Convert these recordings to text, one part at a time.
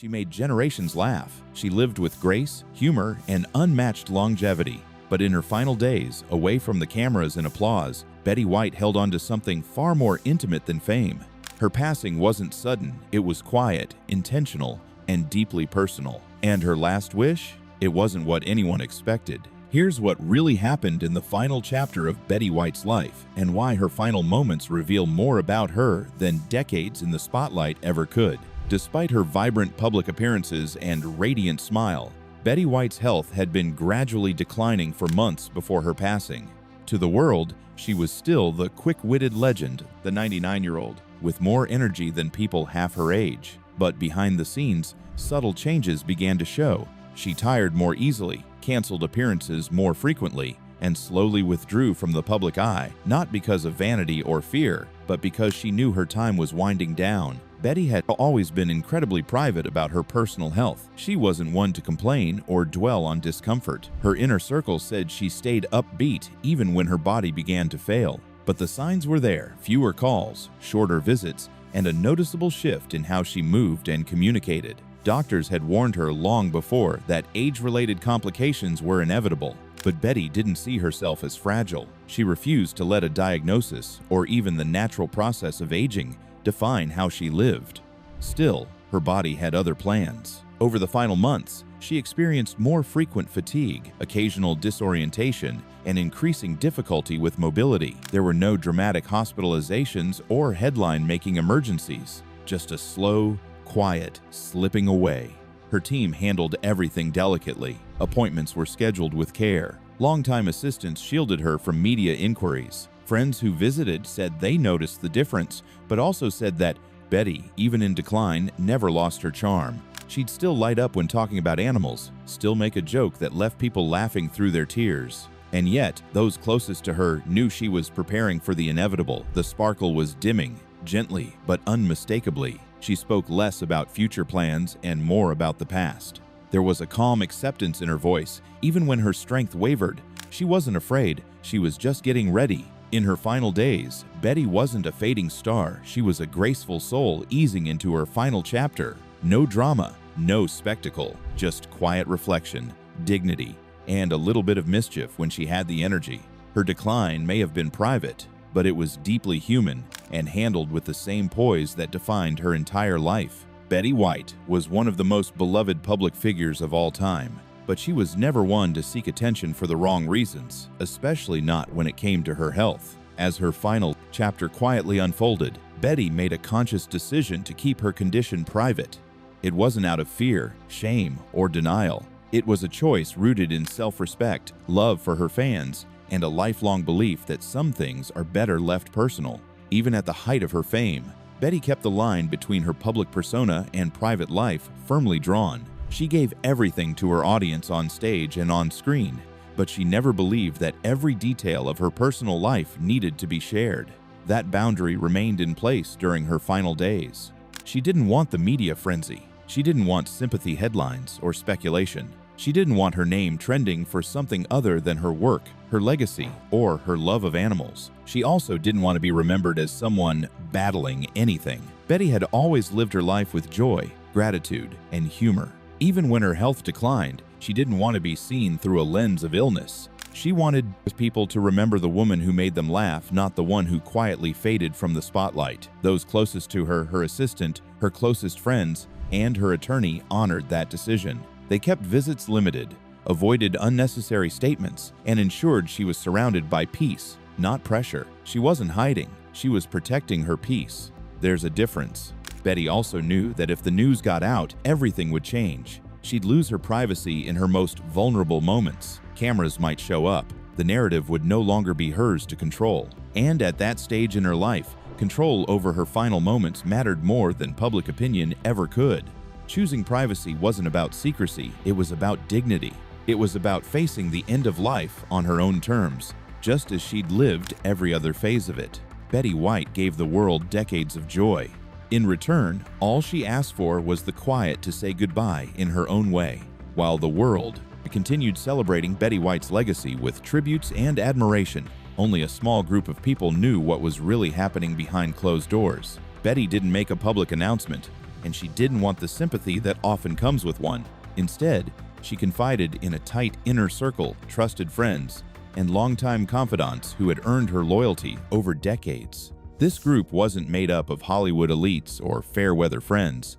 She made generations laugh. She lived with grace, humor, and unmatched longevity. But in her final days, away from the cameras and applause, Betty White held on to something far more intimate than fame. Her passing wasn't sudden, it was quiet, intentional, and deeply personal. And her last wish? It wasn't what anyone expected. Here's what really happened in the final chapter of Betty White's life, and why her final moments reveal more about her than decades in the spotlight ever could. Despite her vibrant public appearances and radiant smile, Betty White's health had been gradually declining for months before her passing. To the world, she was still the quick-witted legend, the 99-year-old, with more energy than people half her age. But behind the scenes, subtle changes began to show. She tired more easily, canceled appearances more frequently, and slowly withdrew from the public eye, not because of vanity or fear, but because she knew her time was winding down. Betty had always been incredibly private about her personal health. She wasn't one to complain or dwell on discomfort. Her inner circle said she stayed upbeat even when her body began to fail. But the signs were there: fewer calls, shorter visits, and a noticeable shift in how she moved and communicated. Doctors had warned her long before that age-related complications were inevitable. But Betty didn't see herself as fragile. She refused to let a diagnosis, or even the natural process of aging, define how she lived. Still, her body had other plans. Over the final months, she experienced more frequent fatigue, occasional disorientation, and increasing difficulty with mobility. There were no dramatic hospitalizations or headline-making emergencies, just a slow, quiet slipping away. Her team handled everything delicately. Appointments were scheduled with care. Longtime assistants shielded her from media inquiries. Friends who visited said they noticed the difference, but also said that Betty, even in decline, never lost her charm. She'd still light up when talking about animals, still make a joke that left people laughing through their tears. And yet, those closest to her knew she was preparing for the inevitable. The sparkle was dimming, gently but unmistakably. She spoke less about future plans and more about the past. There was a calm acceptance in her voice, even when her strength wavered. She wasn't afraid, she was just getting ready. In her final days, Betty wasn't a fading star, she was a graceful soul easing into her final chapter. No drama, no spectacle, just quiet reflection, dignity, and a little bit of mischief when she had the energy. Her decline may have been private, but it was deeply human and handled with the same poise that defined her entire life. Betty White was one of the most beloved public figures of all time, but she was never one to seek attention for the wrong reasons, especially not when it came to her health. As her final chapter quietly unfolded, Betty made a conscious decision to keep her condition private. It wasn't out of fear, shame, or denial. It was a choice rooted in self-respect, love for her fans, and a lifelong belief that some things are better left personal. Even at the height of her fame, Betty kept the line between her public persona and private life firmly drawn. She gave everything to her audience on stage and on screen, but she never believed that every detail of her personal life needed to be shared. That boundary remained in place during her final days. She didn't want the media frenzy. She didn't want sympathy headlines or speculation. She didn't want her name trending for something other than her work, her legacy, or her love of animals. She also didn't want to be remembered as someone battling anything. Betty had always lived her life with joy, gratitude, and humor. Even when her health declined, she didn't want to be seen through a lens of illness. She wanted people to remember the woman who made them laugh, not the one who quietly faded from the spotlight. Those closest to her, her assistant, her closest friends, and her attorney honored that decision. They kept visits limited, avoided unnecessary statements, and ensured she was surrounded by peace, not pressure. She wasn't hiding, she was protecting her peace. There's a difference. Betty also knew that if the news got out, everything would change. She'd lose her privacy in her most vulnerable moments. Cameras might show up. The narrative would no longer be hers to control. And at that stage in her life, control over her final moments mattered more than public opinion ever could. Choosing privacy wasn't about secrecy, it was about dignity. It was about facing the end of life on her own terms, just as she'd lived every other phase of it. Betty White gave the world decades of joy. In return, all she asked for was the quiet to say goodbye in her own way, while the world continued celebrating Betty White's legacy with tributes and admiration. Only a small group of people knew what was really happening behind closed doors. Betty didn't make a public announcement, and she didn't want the sympathy that often comes with one. Instead, she confided in a tight inner circle, trusted friends, and longtime confidants who had earned her loyalty over decades. This group wasn't made up of Hollywood elites or fair-weather friends.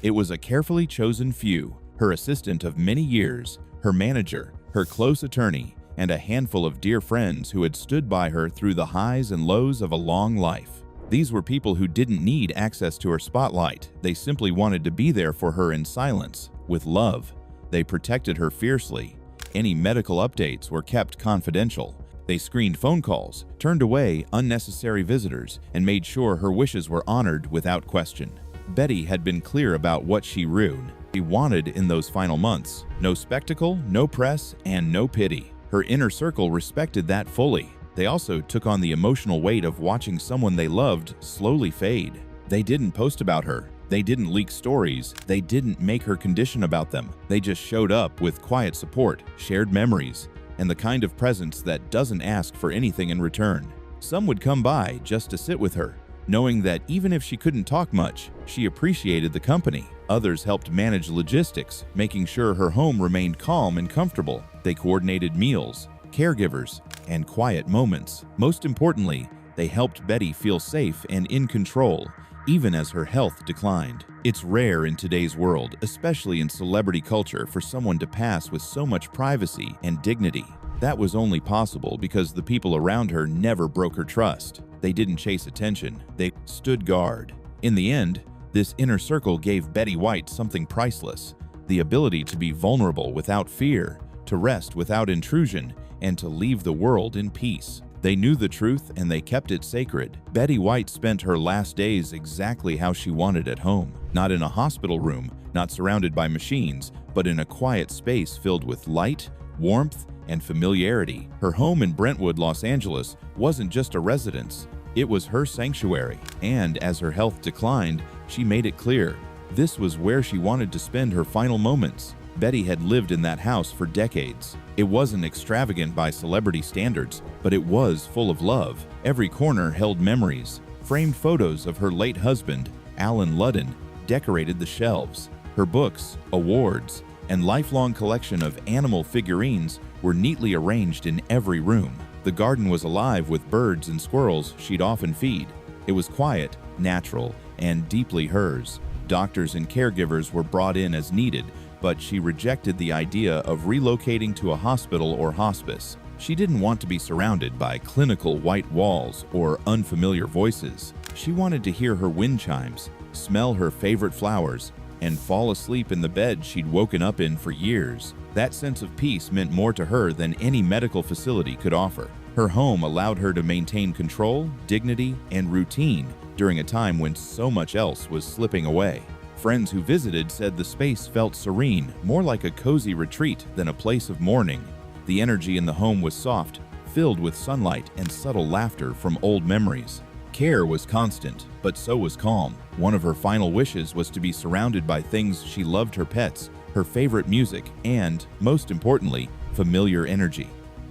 It was a carefully chosen few, her assistant of many years, her manager, her close attorney, and a handful of dear friends who had stood by her through the highs and lows of a long life. These were people who didn't need access to her spotlight. They simply wanted to be there for her in silence, with love. They protected her fiercely. Any medical updates were kept confidential. They screened phone calls, turned away unnecessary visitors, and made sure her wishes were honored without question. Betty had been clear about what she wanted in those final months. No spectacle, no press, and no pity. Her inner circle respected that fully. They also took on the emotional weight of watching someone they loved slowly fade. They didn't post about her. They didn't leak stories. They didn't make her condition about them. They just showed up with quiet support, shared memories, and the kind of presence that doesn't ask for anything in return. Some would come by just to sit with her, knowing that even if she couldn't talk much, she appreciated the company. Others helped manage logistics, making sure her home remained calm and comfortable. They coordinated meals, caregivers, and quiet moments. Most importantly, they helped Betty feel safe and in control, even as her health declined. It's rare in today's world, especially in celebrity culture, for someone to pass with so much privacy and dignity. That was only possible because the people around her never broke her trust. They didn't chase attention, they stood guard. In the end, this inner circle gave Betty White something priceless: the ability to be vulnerable without fear, to rest without intrusion, and to leave the world in peace. They knew the truth and they kept it sacred. Betty White spent her last days exactly how she wanted at home. Not in a hospital room, not surrounded by machines, but in a quiet space filled with light, warmth, and familiarity. Her home in Brentwood, Los Angeles wasn't just a residence. It was her sanctuary. And as her health declined, she made it clear this was where she wanted to spend her final moments. Betty had lived in that house for decades. It wasn't extravagant by celebrity standards, but it was full of love. Every corner held memories. Framed photos of her late husband, Alan Ludden, decorated the shelves. Her books, awards, and lifelong collection of animal figurines were neatly arranged in every room. The garden was alive with birds and squirrels she'd often feed. It was quiet, natural, and deeply hers. Doctors and caregivers were brought in as needed, but she rejected the idea of relocating to a hospital or hospice. She didn't want to be surrounded by clinical white walls or unfamiliar voices. She wanted to hear her wind chimes, smell her favorite flowers, and fall asleep in the bed she'd woken up in for years. That sense of peace meant more to her than any medical facility could offer. Her home allowed her to maintain control, dignity, and routine during a time when so much else was slipping away. Friends who visited said the space felt serene, more like a cozy retreat than a place of mourning. The energy in the home was soft, filled with sunlight and subtle laughter from old memories. Care was constant, but so was calm. One of her final wishes was to be surrounded by things she loved: her pets, her favorite music, and, most importantly, familiar energy.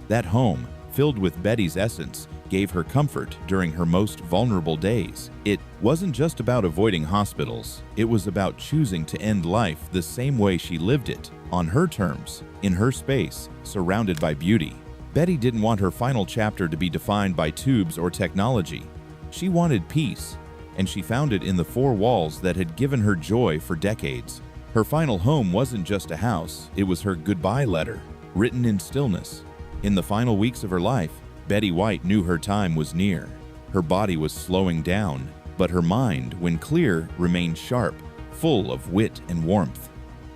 That home, filled with Betty's essence, gave her comfort during her most vulnerable days. It wasn't just about avoiding hospitals. It was about choosing to end life the same way she lived it, on her terms, in her space, surrounded by beauty. Betty didn't want her final chapter to be defined by tubes or technology. She wanted peace, and she found it in the four walls that had given her joy for decades. Her final home wasn't just a house, it was her goodbye letter, written in stillness. In the final weeks of her life, Betty White knew her time was near. Her body was slowing down, but her mind, when clear, remained sharp, full of wit and warmth.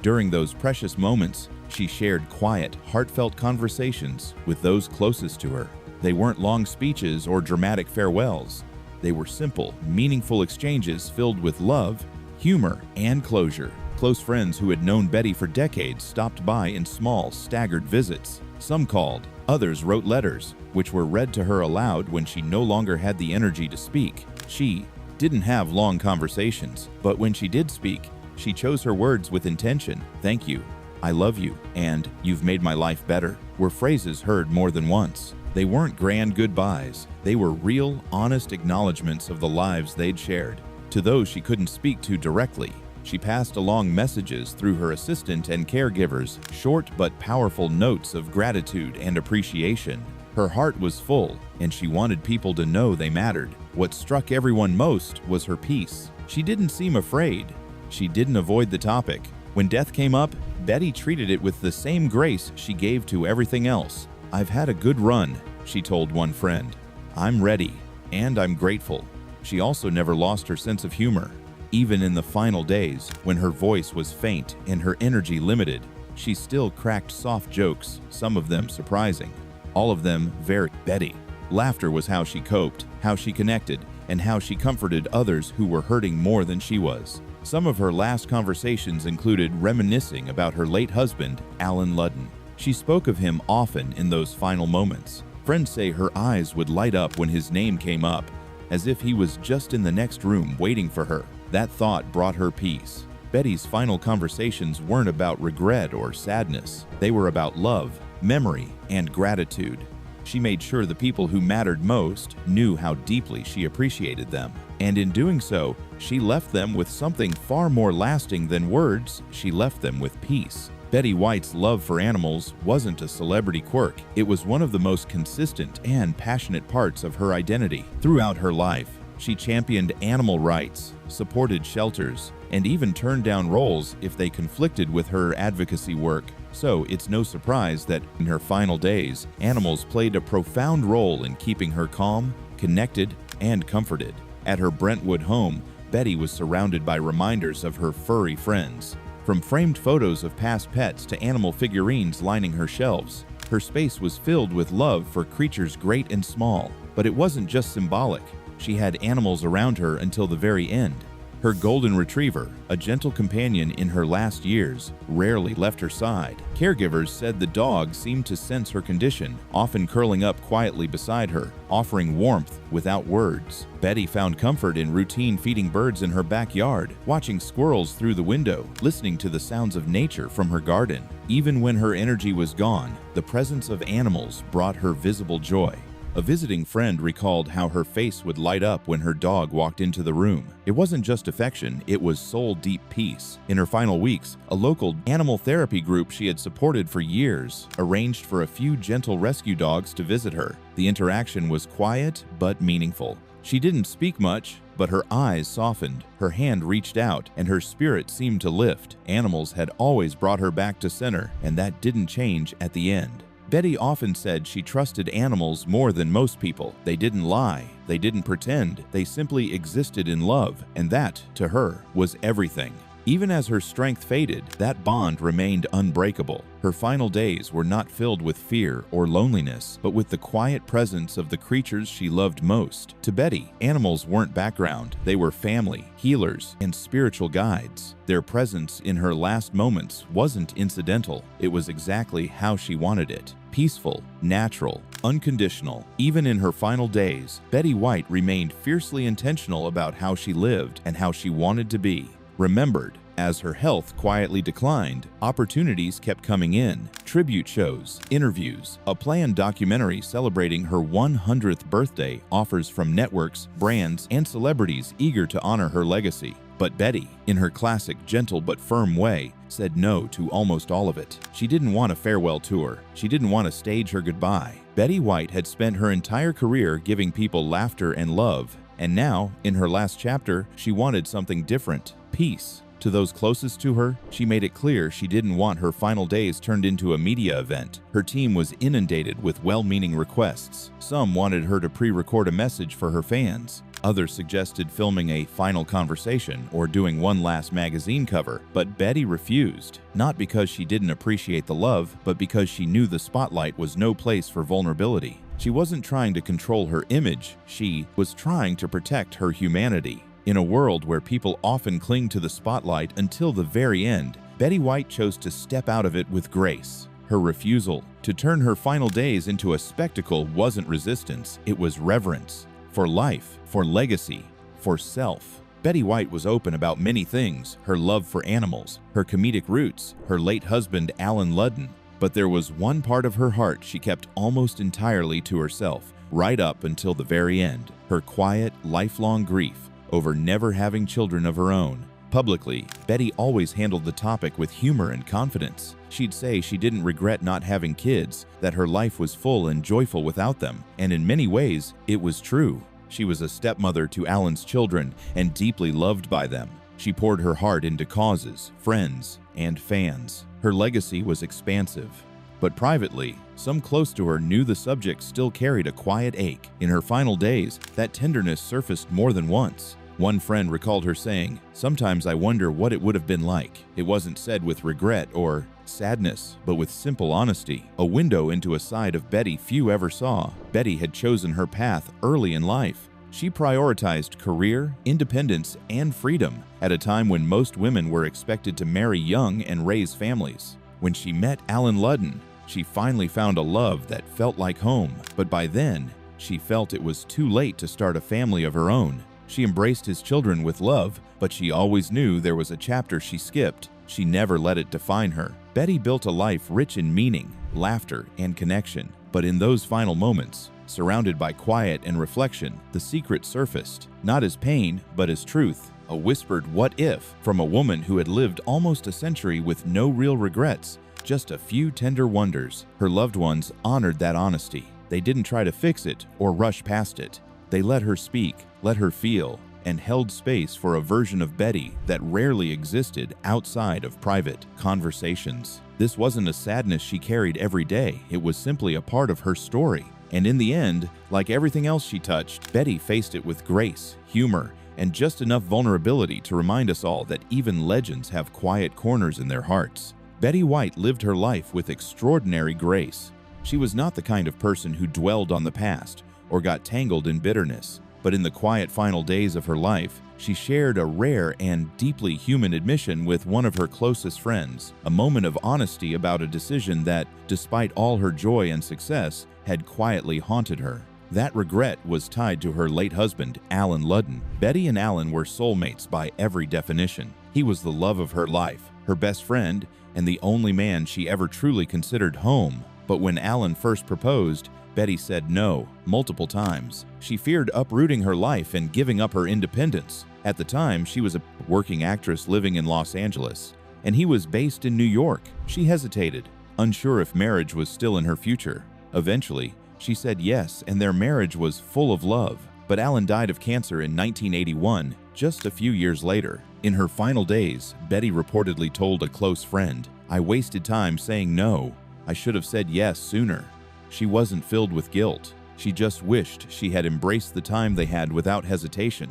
During those precious moments, she shared quiet, heartfelt conversations with those closest to her. They weren't long speeches or dramatic farewells. They were simple, meaningful exchanges filled with love, humor, and closure. Close friends who had known Betty for decades stopped by in small, staggered visits. Some called, others wrote letters, which were read to her aloud when she no longer had the energy to speak. She didn't have long conversations, but when she did speak, she chose her words with intention. "Thank you," "I love you," and "You've made my life better" were phrases heard more than once. They weren't grand goodbyes. They were real, honest acknowledgments of the lives they'd shared. To those she couldn't speak to directly, She passed along messages through her assistant and caregivers, short but powerful notes of gratitude and appreciation. Her heart was full, and she wanted people to know they mattered. What struck everyone most was her peace. She didn't seem afraid. She didn't avoid the topic. When death came up, Betty treated it with the same grace she gave to everything else. "I've had a good run," she told one friend. "I'm ready, and I'm grateful." She also never lost her sense of humor. Even in the final days, when her voice was faint and her energy limited, she still cracked soft jokes, some of them surprising. All of them very Betty. Laughter was how she coped, how she connected, and how she comforted others who were hurting more than she was. Some of her last conversations included reminiscing about her late husband, Alan Ludden. She spoke of him often in those final moments. Friends say her eyes would light up when his name came up, as if he was just in the next room waiting for her. That thought brought her peace. Betty's final conversations weren't about regret or sadness. They were about love, memory, and gratitude. She made sure the people who mattered most knew how deeply she appreciated them. And in doing so, she left them with something far more lasting than words. She left them with peace. Betty White's love for animals wasn't a celebrity quirk. It was one of the most consistent and passionate parts of her identity. Throughout her life, she championed animal rights, supported shelters, and even turned down roles if they conflicted with her advocacy work. So it's no surprise that in her final days, animals played a profound role in keeping her calm, connected, and comforted. At her Brentwood home, Betty was surrounded by reminders of her furry friends. From framed photos of past pets to animal figurines lining her shelves, her space was filled with love for creatures great and small. But it wasn't just symbolic. She had animals around her until the very end. Her golden retriever, a gentle companion in her last years, rarely left her side. Caregivers said the dog seemed to sense her condition, often curling up quietly beside her, offering warmth without words. Betty found comfort in routine feeding birds in her backyard, watching squirrels through the window, listening to the sounds of nature from her garden. Even when her energy was gone, the presence of animals brought her visible joy. A visiting friend recalled how her face would light up when her dog walked into the room. It wasn't just affection, it was soul-deep peace. In her final weeks, a local animal therapy group she had supported for years arranged for a few gentle rescue dogs to visit her. The interaction was quiet but meaningful. She didn't speak much, but her eyes softened, her hand reached out, and her spirit seemed to lift. Animals had always brought her back to center, and that didn't change at the end. Betty often said she trusted animals more than most people. They didn't lie, they didn't pretend, they simply existed in love, and that, to her, was everything. Even as her strength faded, that bond remained unbreakable. Her final days were not filled with fear or loneliness, but with the quiet presence of the creatures she loved most. To Betty, animals weren't background. They were family, healers, and spiritual guides. Their presence in her last moments wasn't incidental. It was exactly how she wanted it. Peaceful, natural, unconditional. Even in her final days, Betty White remained fiercely intentional about how she lived and how she wanted to be. Remembered, as her health quietly declined, opportunities kept coming in. Tribute shows, interviews, a planned documentary celebrating her 100th birthday, offers from networks, brands, and celebrities eager to honor her legacy. But Betty, in her classic gentle but firm way, said no to almost all of it. She didn't want a farewell tour. She didn't want to stage her goodbye. Betty White had spent her entire career giving people laughter and love, and now, in her last chapter, she wanted something different: peace. To those closest to her, she made it clear she didn't want her final days turned into a media event. Her team was inundated with well-meaning requests. Some wanted her to pre-record a message for her fans. Others suggested filming a final conversation or doing one last magazine cover, but Betty refused. Not because she didn't appreciate the love, but because she knew the spotlight was no place for vulnerability. She wasn't trying to control her image, she was trying to protect her humanity. In a world where people often cling to the spotlight until the very end, Betty White chose to step out of it with grace. Her refusal to turn her final days into a spectacle wasn't resistance, it was reverence. For life, for legacy, for self. Betty White was open about many things: her love for animals, her comedic roots, her late husband Alan Ludden. But there was one part of her heart she kept almost entirely to herself, right up until the very end: her quiet, lifelong grief over never having children of her own. Publicly, Betty always handled the topic with humor and confidence. She'd say she didn't regret not having kids, that her life was full and joyful without them, and in many ways, it was true. She was a stepmother to Alan's children and deeply loved by them. She poured her heart into causes, friends, and fans. Her legacy was expansive. But privately, some close to her knew the subject still carried a quiet ache. In her final days, that tenderness surfaced more than once. One friend recalled her saying, "Sometimes I wonder what it would have been like." It wasn't said with regret or sadness, but with simple honesty, a window into a side of Betty few ever saw. Betty had chosen her path early in life. She prioritized career, independence, and freedom at a time when most women were expected to marry young and raise families. When she met Alan Ludden, she finally found a love that felt like home, but by then, she felt it was too late to start a family of her own. She embraced his children with love, but she always knew there was a chapter she skipped. She never let it define her. Betty built a life rich in meaning, laughter, and connection. But in those final moments, surrounded by quiet and reflection, the secret surfaced, not as pain, but as truth. A whispered "what if" from a woman who had lived almost a century with no real regrets, just a few tender wonders. Her loved ones honored that honesty. They didn't try to fix it or rush past it. They let her speak, let her feel, and held space for a version of Betty that rarely existed outside of private conversations. This wasn't a sadness she carried every day. It was simply a part of her story. And in the end, like everything else she touched, Betty faced it with grace, humor, and just enough vulnerability to remind us all that even legends have quiet corners in their hearts. Betty White lived her life with extraordinary grace. She was not the kind of person who dwelled on the past or got tangled in bitterness, but in the quiet final days of her life, she shared a rare and deeply human admission with one of her closest friends, a moment of honesty about a decision that, despite all her joy and success, had quietly haunted her. That regret was tied to her late husband, Alan Ludden. Betty and Alan were soulmates by every definition. He was the love of her life, her best friend, and the only man she ever truly considered home. But when Alan first proposed, Betty said no multiple times. She feared uprooting her life and giving up her independence. At the time, she was a working actress living in Los Angeles, and he was based in New York. She hesitated, unsure if marriage was still in her future. Eventually, she said yes, and their marriage was full of love. But Alan died of cancer in 1981, just a few years later. In her final days, Betty reportedly told a close friend, "I wasted time saying no. I should have said yes sooner." She wasn't filled with guilt. She just wished she had embraced the time they had without hesitation.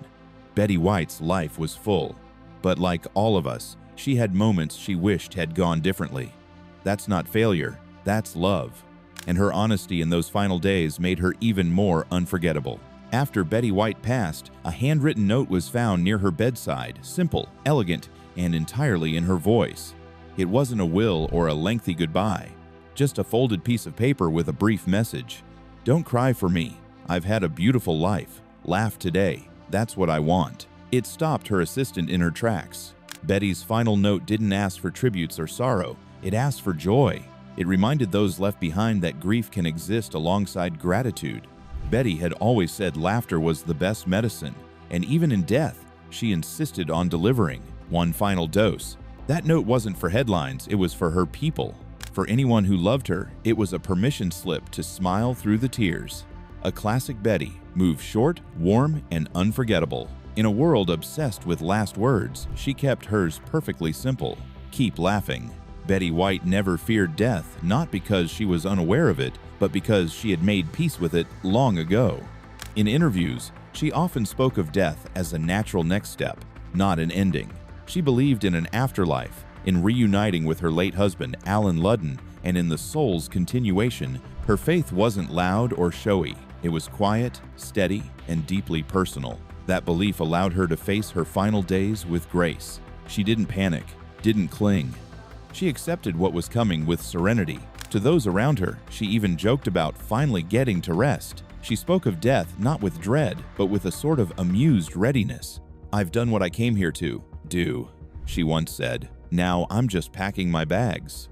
Betty White's life was full, but like all of us, she had moments she wished had gone differently. That's not failure, that's love. And her honesty in those final days made her even more unforgettable. After Betty White passed, a handwritten note was found near her bedside, simple, elegant, and entirely in her voice. It wasn't a will or a lengthy goodbye, just a folded piece of paper with a brief message. "Don't cry for me. I've had a beautiful life. Laugh today. That's what I want." It stopped her assistant in her tracks. Betty's final note didn't ask for tributes or sorrow. It asked for joy. It reminded those left behind that grief can exist alongside gratitude. Betty had always said laughter was the best medicine, and even in death, she insisted on delivering one final dose. That note wasn't for headlines, it was for her people. For anyone who loved her, it was a permission slip to smile through the tears. A classic Betty, moved short, warm, and unforgettable. In a world obsessed with last words, she kept hers perfectly simple. Keep laughing. Betty White never feared death, not because she was unaware of it, but because she had made peace with it long ago. In interviews, she often spoke of death as a natural next step, not an ending. She believed in an afterlife, in reuniting with her late husband, Alan Ludden, and in the soul's continuation. Her faith wasn't loud or showy. It was quiet, steady, and deeply personal. That belief allowed her to face her final days with grace. She didn't panic, didn't cling. She accepted what was coming with serenity. To those around her, she even joked about finally getting to rest. She spoke of death not with dread, but with a sort of amused readiness. "I've done what I came here to do," she once said. "Now I'm just packing my bags."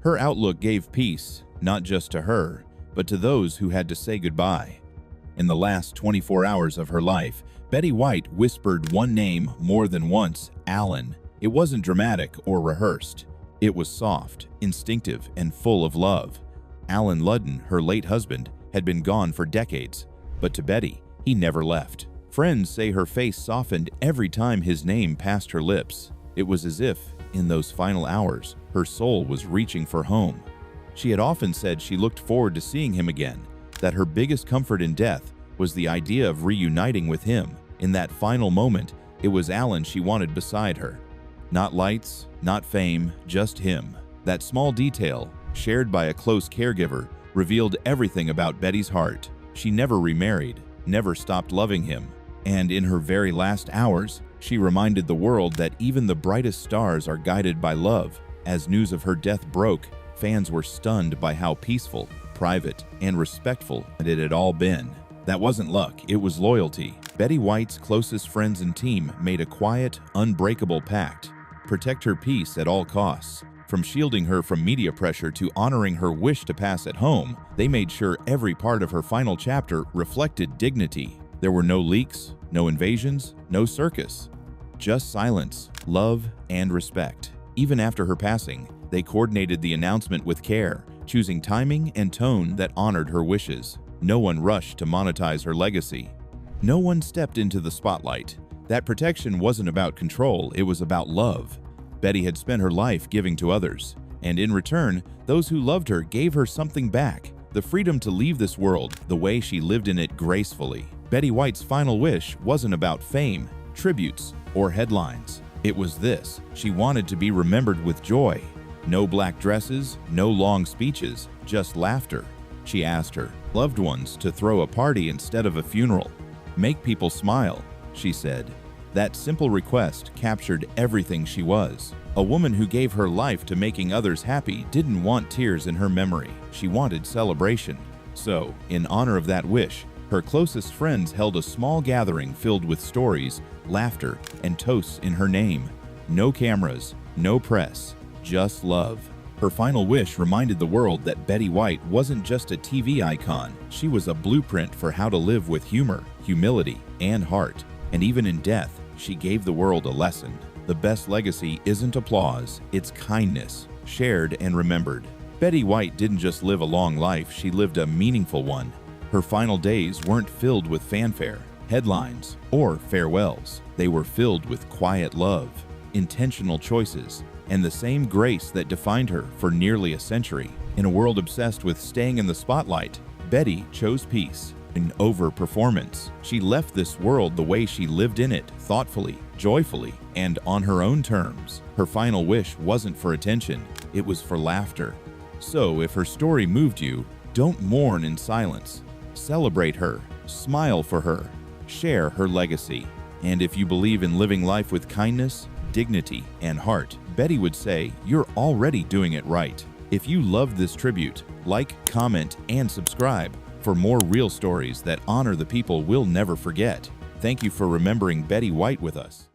Her outlook gave peace, not just to her, but to those who had to say goodbye. In the last 24 hours of her life, Betty White whispered one name more than once, Alan. It wasn't dramatic or rehearsed. It was soft, instinctive, and full of love. Alan Ludden, her late husband, had been gone for decades, but to Betty, he never left. Friends say her face softened every time his name passed her lips. It was as if, in those final hours, her soul was reaching for home. She had often said she looked forward to seeing him again, that her biggest comfort in death was the idea of reuniting with him. In that final moment, it was Alan she wanted beside her. Not lights, not fame, just him. That small detail, shared by a close caregiver, revealed everything about Betty's heart. She never remarried, never stopped loving him, and in her very last hours, she reminded the world that even the brightest stars are guided by love. As news of her death broke, fans were stunned by how peaceful, private, and respectful it had all been. That wasn't luck, it was loyalty. Betty White's closest friends and team made a quiet, unbreakable pact: protect her peace at all costs. From shielding her from media pressure to honoring her wish to pass at home, they made sure every part of her final chapter reflected dignity. There were no leaks, no invasions, no circus. Just silence, love, and respect. Even after her passing, they coordinated the announcement with care, choosing timing and tone that honored her wishes. No one rushed to monetize her legacy. No one stepped into the spotlight. That protection wasn't about control, it was about love. Betty had spent her life giving to others, and in return, those who loved her gave her something back: the freedom to leave this world the way she lived in it gracefully. Betty White's final wish wasn't about fame, tributes, or headlines. It was this: she wanted to be remembered with joy. No black dresses, no long speeches, just laughter. She asked her loved ones to throw a party instead of a funeral. Make people smile, she said. That simple request captured everything she was. A woman who gave her life to making others happy didn't want tears in her memory. She wanted celebration. So, in honor of that wish, her closest friends held a small gathering filled with stories, laughter, and toasts in her name. No cameras, no press, just love. Her final wish reminded the world that Betty White wasn't just a TV icon. She was a blueprint for how to live with humor, humility, and heart. And even in death, she gave the world a lesson. The best legacy isn't applause, it's kindness, shared and remembered. Betty White didn't just live a long life, she lived a meaningful one. Her final days weren't filled with fanfare, headlines, or farewells. They were filled with quiet love, intentional choices, and the same grace that defined her for nearly a century. In a world obsessed with staying in the spotlight, Betty chose peace over performance. She left this world the way she lived in it, thoughtfully, joyfully, and on her own terms. Her final wish wasn't for attention, it was for laughter. So if her story moved you, don't mourn in silence. Celebrate her, smile for her, share her legacy. And if you believe in living life with kindness, dignity, and heart, Betty would say you're already doing it right. If you loved this tribute, like, comment, and subscribe for more real stories that honor the people we'll never forget. Thank you for remembering Betty White with us.